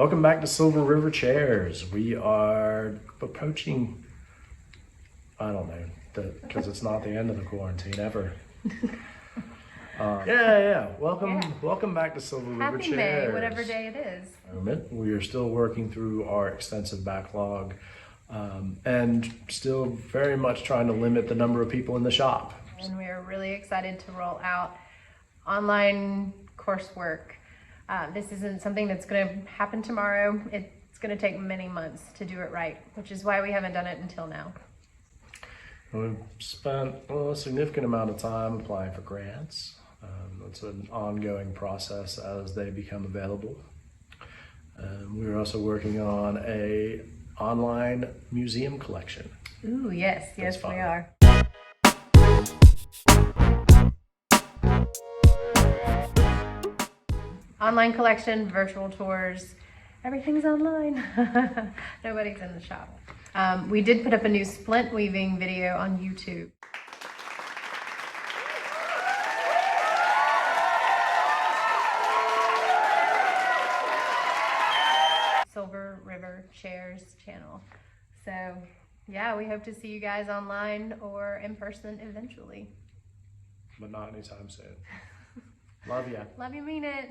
Welcome back to Silver River Chairs. We are approaching, I don't know, because it's not the end of the quarantine ever. Welcome back to Silver River Happy Chairs. May, whatever day it is. We are still working through our extensive backlog and still very much trying to limit the number of people in the shop. And we are really excited to roll out online coursework. This isn't something that's going to happen tomorrow. It's going to take many months to do it right, which is why we haven't done it until now. We've spent a significant amount of time applying for grants. It's an ongoing process as they become available. We're also working on a online museum collection. Ooh, yes, we are. Online collection, virtual tours, everything's online. Nobody's in the shop. We did put up a new splint weaving video on YouTube. Silver River Chairs channel. So yeah, we hope to see you guys online or in person eventually. But not anytime soon. Love ya. Love you, mean it.